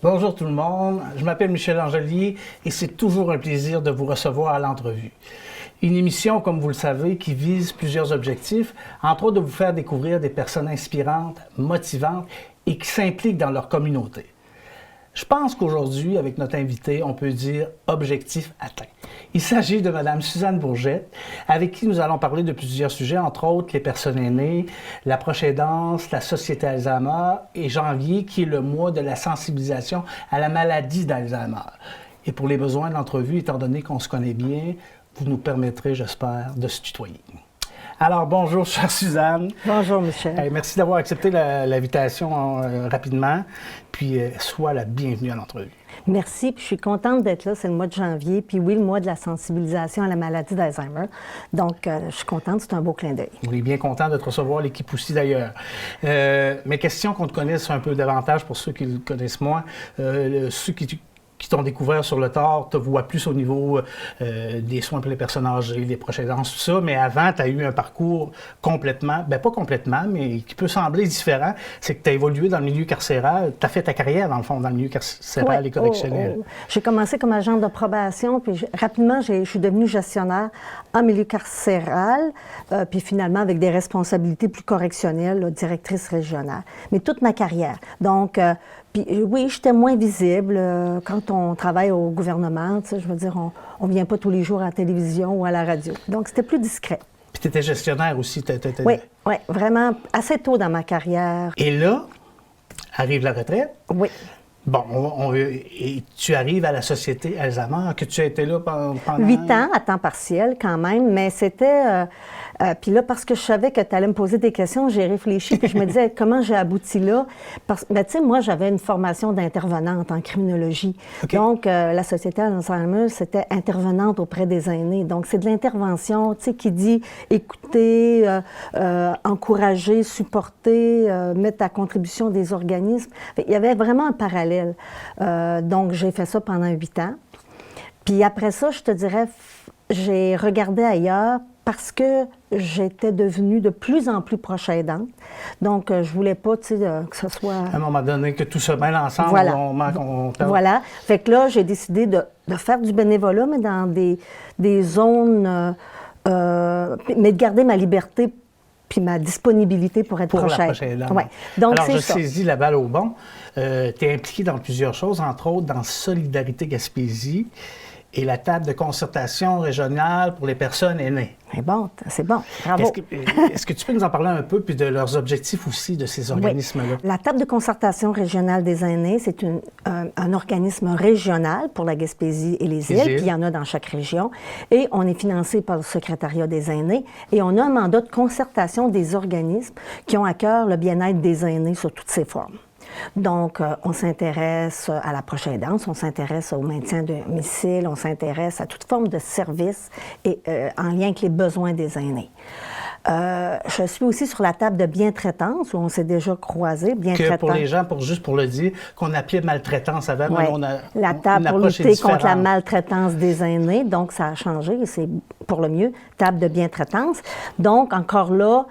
Bonjour tout le monde, je m'appelle Michel Angelier et c'est toujours un plaisir de vous recevoir à l'entrevue. Une émission, comme vous le savez, qui vise plusieurs objectifs, entre autres de vous faire découvrir des personnes inspirantes, motivantes et qui s'impliquent dans leur communauté. Je pense qu'aujourd'hui, avec notre invité, on peut dire objectif atteint. Il s'agit de Mme Suzanne Bourgette, avec qui nous allons parler de plusieurs sujets, entre autres les personnes aînées, la proche aidance, la société Alzheimer et janvier, qui est le mois de la sensibilisation à la maladie d'Alzheimer. Et pour les besoins de l'entrevue, étant donné qu'on se connaît bien, vous nous permettrez, j'espère, de se tutoyer. Alors, bonjour, chère Suzanne. Bonjour, Michel. Merci d'avoir accepté l'invitation rapidement, puis sois la bienvenue à l'entrevue. Merci, puis je suis contente d'être là. C'est le mois de janvier, puis oui, le mois de la sensibilisation à la maladie d'Alzheimer. Donc, je suis contente, c'est un beau clin d'œil. On est bien content de te recevoir, l'équipe aussi d'ailleurs. Mes questions qu'on te connaisse un peu davantage pour ceux qui le connaissent moins, ceux qui t'ont découvert sur le tard, te voient plus au niveau des soins pour les personnes âgées, les proches aidants, tout ça, mais avant, tu as eu un parcours complètement, pas complètement, mais qui peut sembler différent, c'est que tu as évolué dans le milieu carcéral, tu as fait ta carrière, dans le fond, dans le milieu carcéral et correctionnel. J'ai commencé comme agent de probation, puis rapidement, je suis devenue gestionnaire en milieu carcéral, puis finalement, avec des responsabilités plus correctionnelles, là, directrice régionale. Mais toute ma carrière. Donc, puis oui, j'étais moins visible quand on travaille au gouvernement. Tu sais, je veux dire, on ne vient pas tous les jours à la télévision ou à la radio. Donc, c'était plus discret. Puis tu étais gestionnaire aussi. Oui, vraiment assez tôt dans ma carrière. Et là, arrive la retraite. Oui. Bon, et tu arrives à la Société Alzheimer, que tu as été là pendant... 8 ans à temps partiel quand même, mais c'était... puis là, parce que je savais que tu allais me poser des questions, j'ai réfléchi, puis je me disais comment j'ai abouti là. Parce que, tu sais, moi, j'avais une formation d'intervenante en criminologie. Okay. Donc, la Société Alzheimer, c'était intervenante auprès des aînés. Donc, c'est de l'intervention, tu sais, qui dit écouter, encourager, supporter, mettre à contribution des organismes. Il y avait vraiment un parallèle. Donc, j'ai fait ça pendant 8 ans. Puis après ça, je te dirais, j'ai regardé ailleurs parce que j'étais devenue de plus en plus proche aidante. Donc, je voulais pas, tu sais, que ce soit... À un moment donné, que tout se mêle ensemble, voilà. on Voilà. Fait que là, j'ai décidé de faire du bénévolat, mais dans des zones... mais de garder ma liberté puis ma disponibilité pour être proche aidante. Ouais. Donc, alors, je saisis la balle au bon. Tu es impliqué dans plusieurs choses, entre autres dans Solidarité Gaspésie et la table de concertation régionale pour les personnes aînées. C'est bon, bravo. Est-ce que tu peux nous en parler un peu, puis de leurs objectifs aussi, de ces organismes-là? Oui. La table de concertation régionale des aînés, c'est un organisme régional pour la Gaspésie et les îles, puis il y en a dans chaque région, et on est financé par le secrétariat des aînés, et on a un mandat de concertation des organismes qui ont à cœur le bien-être des aînés sous toutes ses formes. Donc, on s'intéresse à la proche aidance, on s'intéresse au maintien de domicile, on s'intéresse à toute forme de service et en lien avec les besoins des aînés. Je suis aussi sur la table de bien-traitance, où on s'est déjà croisés. Que pour les gens, juste pour le dire, qu'on appelait maltraitance avant, ouais. La table pour lutter contre la maltraitance des aînés, donc ça a changé et c'est pour le mieux, table de bien-traitance. Donc, encore là,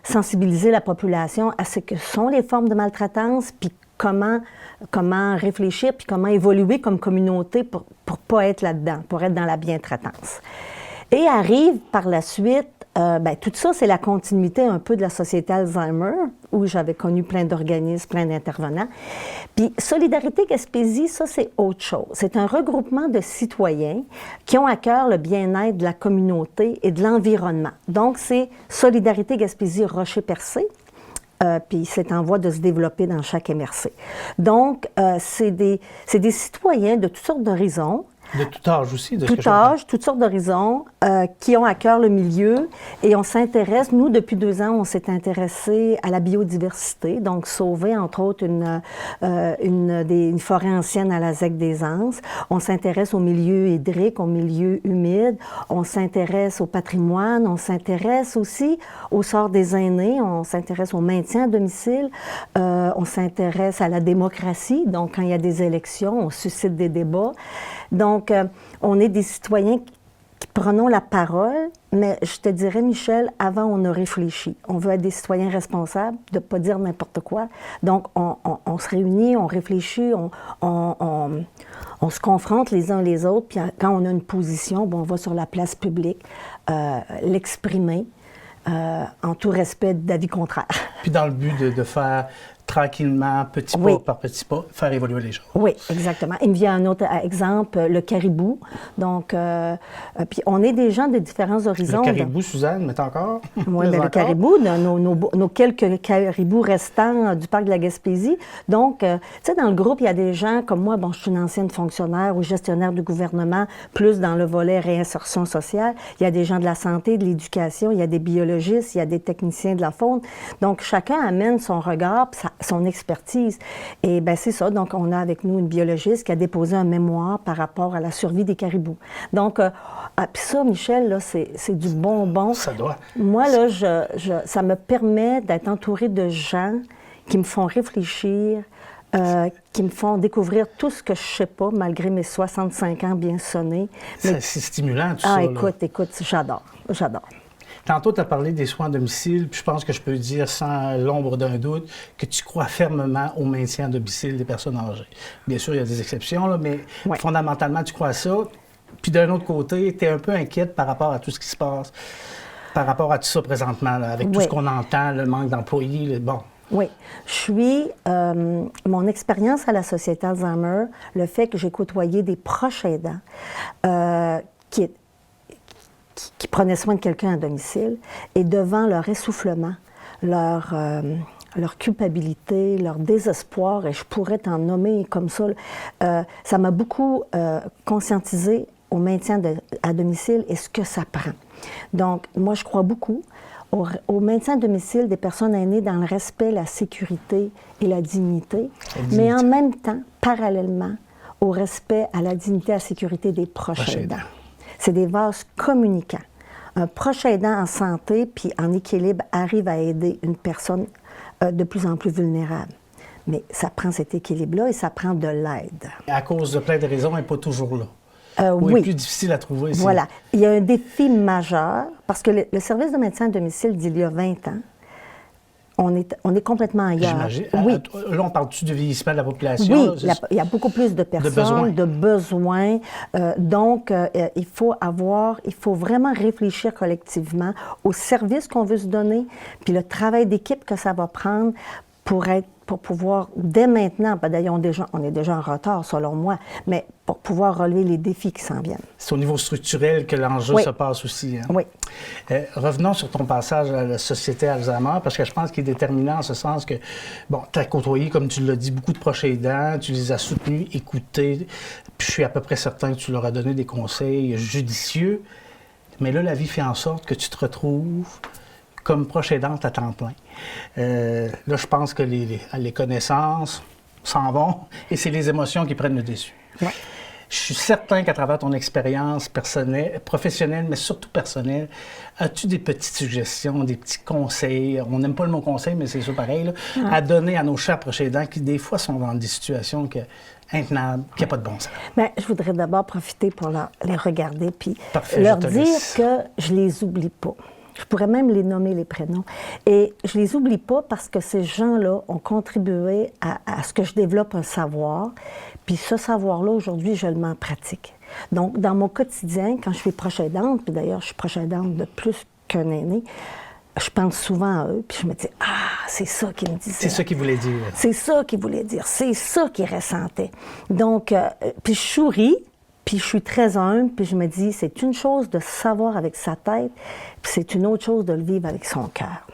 sensibiliser la population à ce que sont les formes de maltraitance, puis comment réfléchir, puis comment évoluer comme communauté pour ne pas être là-dedans, pour être dans la bien-traitance. Et arrive par la suite, tout ça, c'est la continuité un peu de la Société Alzheimer, où j'avais connu plein d'organismes, plein d'intervenants. Puis Solidarité Gaspésie, ça, c'est autre chose. C'est un regroupement de citoyens qui ont à cœur le bien-être de la communauté et de l'environnement. Donc, c'est Solidarité Gaspésie Rocher-Percé, puis c'est en voie de se développer dans chaque MRC. Donc, c'est des citoyens de toutes sortes d'horizons. De tout âge aussi? Tout âge, toutes sortes d'horizons qui ont à cœur le milieu. Et on s'intéresse, nous, depuis 2 ans, on s'est intéressé à la biodiversité, donc sauver, entre autres, une forêt ancienne à la ZEC des Anses. On s'intéresse au milieu hydrique, au milieu humide. On s'intéresse au patrimoine. On s'intéresse aussi au sort des aînés. On s'intéresse au maintien à domicile. On s'intéresse à la démocratie. Donc, quand il y a des élections, on suscite des débats. Donc, on est des citoyens qui prenons la parole, mais je te dirais, Michel, avant, on a réfléchi. On veut être des citoyens responsables, de ne pas dire n'importe quoi. Donc, on se réunit, on réfléchit, on se confronte les uns les autres, puis quand on a une position, on va sur la place publique l'exprimer en tout respect d'avis contraires. Puis dans le but de faire tranquillement, petit pas par petit pas, faire évoluer les choses. Oui, exactement. Il me vient un autre exemple, le caribou. Donc, puis on est des gens de différents horizons. Le caribou, Suzanne, mais encore? Oui, mais le caribou, nos quelques caribous restants du parc de la Gaspésie. Donc, tu sais, dans le groupe, il y a des gens comme moi, je suis une ancienne fonctionnaire ou gestionnaire du gouvernement, plus dans le volet réinsertion sociale. Il y a des gens de la santé, de l'éducation, il y a des biologistes, il y a des techniciens de la faune. Donc, chacun amène son regard, son expertise. Et bien, c'est ça. Donc, on a avec nous une biologiste qui a déposé un mémoire par rapport à la survie des caribous. Donc, puis ça, Michel, là, c'est du bonbon. Ça doit. Moi, là, ça me permet d'être entourée de gens qui me font réfléchir, qui me font découvrir tout ce que je ne sais pas, malgré mes 65 ans bien sonnés. C'est stimulant, tout ça. Ah, écoute, j'adore. Tantôt, tu as parlé des soins à domicile, puis je pense que je peux dire sans l'ombre d'un doute que tu crois fermement au maintien à domicile des personnes âgées. Bien sûr, il y a des exceptions, là, mais fondamentalement, tu crois à ça. Puis d'un autre côté, tu es un peu inquiète par rapport à tout ce qui se passe, par rapport à tout ça présentement, là, avec tout ce qu'on entend, le manque d'employés, bon. Oui. Je suis... mon expérience à la Société Alzheimer, le fait que j'ai côtoyé des proches aidants qui prenaient soin de quelqu'un à domicile, et devant leur essoufflement, leur culpabilité, leur désespoir, et je pourrais t'en nommer comme ça, ça m'a beaucoup conscientisé au maintien à domicile et ce que ça prend. Donc, moi, je crois beaucoup au maintien à domicile des personnes aînées dans le respect, la sécurité et la dignité, mais en même temps, parallèlement, au respect, à la dignité, à la sécurité des proches aidants. C'est des vases communicants. Un proche aidant en santé puis en équilibre arrive à aider une personne de plus en plus vulnérable. Mais ça prend cet équilibre-là et ça prend de l'aide. À cause de plein de raisons, elle n'est pas toujours là. Oui. C'est plus difficile à trouver. Voilà. Il y a un défi majeur parce que le service de maintien à domicile d'il y a 20 ans, on est complètement ailleurs. J'imagine. Oui. Là, on parle-tu du vieillissement de la population? Oui, il y a beaucoup plus de personnes, de besoins. Donc, il faut vraiment réfléchir collectivement aux services qu'on veut se donner, puis le travail d'équipe que ça va prendre pour pouvoir, dès maintenant, d'ailleurs, on est déjà en retard, selon moi, mais pour pouvoir relever les défis qui s'en viennent. C'est au niveau structurel que l'enjeu se passe aussi. Hein? Oui. Revenons sur ton passage à la Société Alzheimer, parce que je pense qu'il est déterminant en ce sens que, tu as côtoyé, comme tu l'as dit, beaucoup de proches aidants, tu les as soutenus, écoutés, puis je suis à peu près certain que tu leur as donné des conseils judicieux, mais là, la vie fait en sorte que tu te retrouves comme proche aidante à temps plein. Là, je pense que les connaissances s'en vont et c'est les émotions qui prennent le dessus. Ouais. Je suis certain qu'à travers ton expérience personnelle, professionnelle, mais surtout personnelle, as-tu des petites suggestions, des petits conseils, on n'aime pas le mot conseil, mais c'est ça pareil, là, à donner à nos chers proches aidants qui, des fois, sont dans des situations intenables, qui n'ont pas de bon sens? Bien, je voudrais d'abord profiter pour les regarder puis Parfait, leur dire que je les oublie pas. Je pourrais même les nommer les prénoms. Et je les oublie pas parce que ces gens-là ont contribué à ce que je développe un savoir. Puis ce savoir-là, aujourd'hui, je le mets en pratique. Donc, dans mon quotidien, quand je suis proche aidante, puis d'ailleurs, je suis proche aidante de plus qu'un aîné, je pense souvent à eux, puis je me dis « Ah, c'est ça qu'il me disait. » C'est ça qu'il voulait dire. C'est ça qu'il voulait dire. C'est ça qu'il ressentait. Donc, puis je souris, puis je suis très humble, puis je me dis, c'est une chose de savoir avec sa tête, puis c'est une autre chose de le vivre avec son cœur.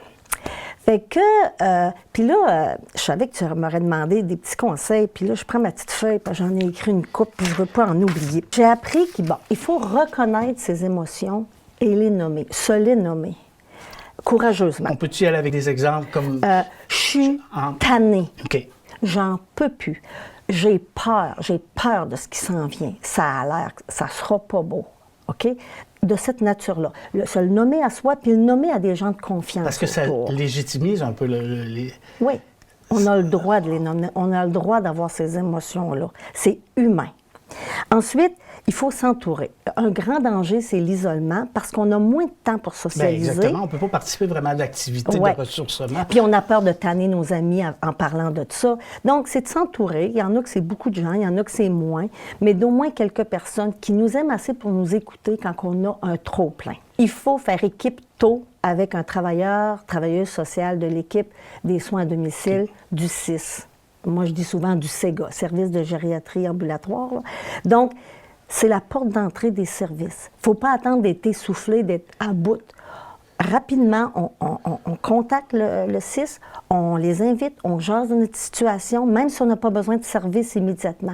Fait que, puis là, je savais que tu m'aurais demandé des petits conseils, puis là, je prends ma petite feuille, puis j'en ai écrit une coupe, puis je ne veux pas en oublier. J'ai appris qu'il faut reconnaître ses émotions et les nommer, se les nommer, courageusement. On peut-tu y aller avec des exemples comme... Je suis tannée. OK. J'en peux plus. J'ai peur de ce qui s'en vient. Ça a l'air, ça sera pas beau, OK? De cette nature-là. Se le nommer à soi, puis le nommer à des gens de confiance. Parce que ça légitimise un peu les... Oui, on a le droit de les nommer. On a le droit d'avoir ces émotions-là. C'est humain. Ensuite, il faut s'entourer. Un grand danger, c'est l'isolement, parce qu'on a moins de temps pour socialiser. Exactement, on ne peut pas participer vraiment à l'activité de ressourcement. Puis on a peur de tanner nos amis en parlant de ça. Donc, c'est de s'entourer. Il y en a que c'est beaucoup de gens, il y en a que c'est moins, mais d'au moins quelques personnes qui nous aiment assez pour nous écouter quand on a un trop-plein. Il faut faire équipe tôt avec un travailleuse sociale de l'équipe des soins à domicile du CIS. Moi, je dis souvent du SEGA, Service de gériatrie ambulatoire. Là. Donc, c'est la porte d'entrée des services. Il ne faut pas attendre d'être essoufflé, d'être à bout. Rapidement, on contacte le CIS, on les invite, on jase de notre situation, même si on n'a pas besoin de service immédiatement.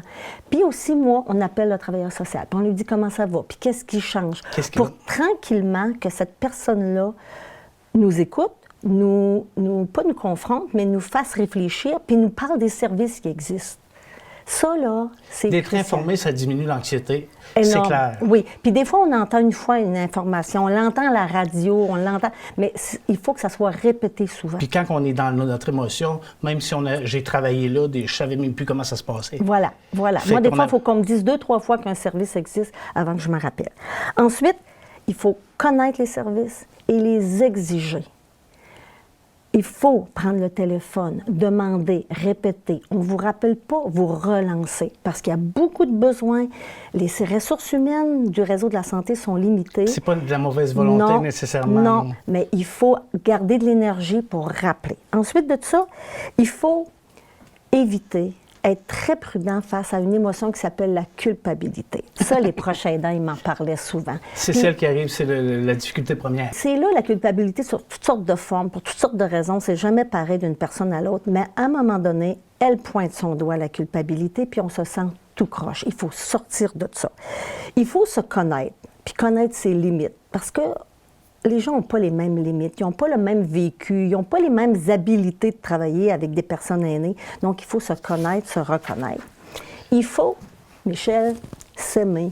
Puis aussi, moi, on appelle le travailleur social, puis on lui dit comment ça va, puis qu'est-ce qui change, pour tranquillement que cette personne-là nous écoute, pas nous confronte, mais nous fasse réfléchir, puis nous parle des services qui existent. Ça, là, c'est d'être informé, ça diminue l'anxiété, c'est clair. Oui. Puis des fois, on entend une fois une information, on l'entend à la radio, on l'entend, mais il faut que ça soit répété souvent. Puis quand on est dans notre émotion, même si j'ai travaillé là, je ne savais même plus comment ça se passait. Voilà. Moi, des fois, il faut qu'on me dise 2-3 fois qu'un service existe avant que je me rappelle. Ensuite, il faut connaître les services et les exiger. Il faut prendre le téléphone, demander, répéter. On ne vous rappelle pas, vous relancez, parce qu'il y a beaucoup de besoins. Les ressources humaines du réseau de la santé sont limitées. C'est pas de la mauvaise volonté nécessairement. Non, mais il faut garder de l'énergie pour rappeler. Ensuite de ça, il faut éviter, être très prudent face à une émotion qui s'appelle la culpabilité. Ça, les proches aidants, ils m'en parlaient souvent. C'est celle qui arrive, c'est la difficulté première. C'est là la culpabilité sur toutes sortes de formes, pour toutes sortes de raisons. C'est jamais pareil d'une personne à l'autre, mais à un moment donné, elle pointe son doigt à la culpabilité, puis on se sent tout croche. Il faut sortir de ça. Il faut se connaître, puis connaître ses limites, parce que les gens n'ont pas les mêmes limites, ils n'ont pas le même vécu, ils n'ont pas les mêmes habilités de travailler avec des personnes aînées. Donc, il faut se connaître, se reconnaître. Il faut, Michel, s'aimer.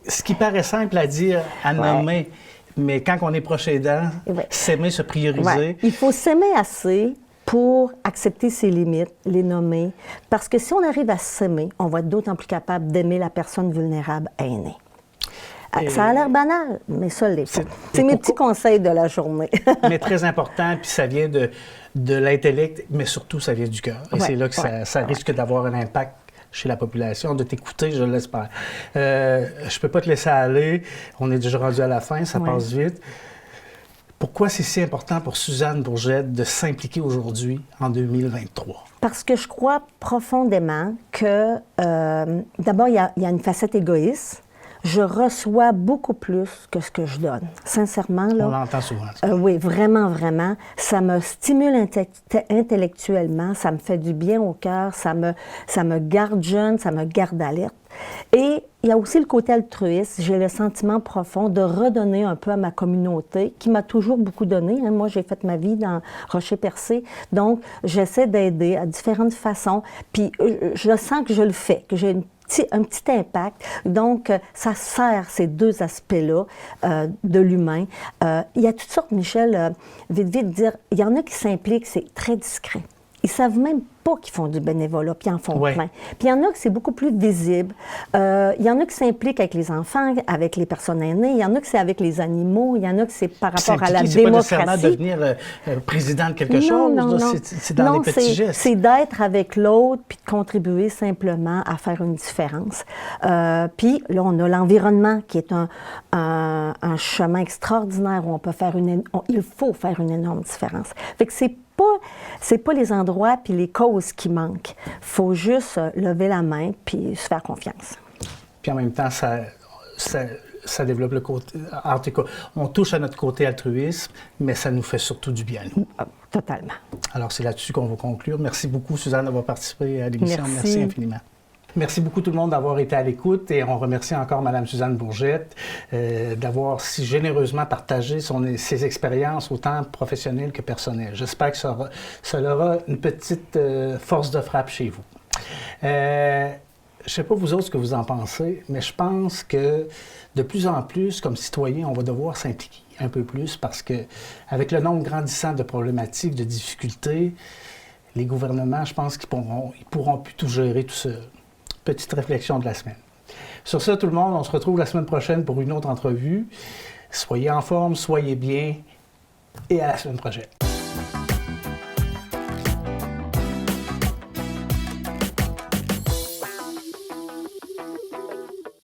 Ce qui paraît simple à dire, à nommer, mais quand on est proche aidant, s'aimer, se prioriser. Ouais. Il faut s'aimer assez pour accepter ses limites, les nommer, parce que si on arrive à s'aimer, on va être d'autant plus capable d'aimer la personne vulnérable aînée. Ça a l'air banal, mais ça l'est pas. C'est mes petits conseils de la journée. Mais très important, puis ça vient de l'intellect, mais surtout ça vient du cœur. Et c'est là que ça risque d'avoir un impact chez la population, de t'écouter, je l'espère. Je ne peux pas te laisser aller, on est déjà rendu à la fin, ça passe vite. Pourquoi c'est si important pour Suzanne Bourgette de s'impliquer aujourd'hui, en 2023? Parce que je crois profondément que, d'abord, il y a une facette égoïste. Je reçois beaucoup plus que ce que je donne. Sincèrement, là. On l'entend souvent. Oui, vraiment, vraiment. Ça me stimule intellectuellement, ça me fait du bien au cœur, ça me garde jeune, ça me garde alerte. Et il y a aussi le côté altruiste. J'ai le sentiment profond de redonner un peu à ma communauté, qui m'a toujours beaucoup donné. Hein. Moi, j'ai fait ma vie dans Rocher-Percé. Donc, j'essaie d'aider à différentes façons. Puis, je sens que je le fais, que j'ai un petit impact. Donc, ça sert ces deux aspects-là de l'humain. Il y a toutes sortes, Michel, vite, dire, il y en a qui s'impliquent, c'est très discret. Ils savent même pas qu'ils font du bénévolat, puis ils en font plein. Puis il y en a que c'est beaucoup plus visible. Il y en a qui s'impliquent avec les enfants, avec les personnes aînées. Il y en a que c'est avec les animaux. Il y en a que c'est par rapport à la démocratie. C'est pas nécessairement devenir président de quelque chose. Non. C'est dans les petits gestes. C'est d'être avec l'autre, puis de contribuer simplement à faire une différence. Puis là, on a l'environnement qui est un chemin extraordinaire où on peut faire il faut faire une énorme différence. Fait que c'est pas les endroits puis les causes qui manquent. Il faut juste lever la main puis se faire confiance. Puis en même temps, ça développe le côté... En tout cas, on touche à notre côté altruisme, mais ça nous fait surtout du bien, nous. Totalement. Alors, c'est là-dessus qu'on va conclure. Merci beaucoup, Suzanne, d'avoir participé à l'émission. Merci infiniment. Merci beaucoup tout le monde d'avoir été à l'écoute et on remercie encore Mme Suzanne Bourgette d'avoir si généreusement partagé ses expériences autant professionnelles que personnelles. J'espère que ça aura une petite force de frappe chez vous. Je ne sais pas vous autres ce que vous en pensez, mais je pense que de plus en plus, comme citoyens, on va devoir s'impliquer un peu plus parce que avec le nombre grandissant de problématiques, de difficultés, les gouvernements, je pense qu'ils pourront plus tout gérer tout seuls. Petite réflexion de la semaine. Sur ça, tout le monde, on se retrouve la semaine prochaine pour une autre entrevue. Soyez en forme, soyez bien et à la semaine prochaine.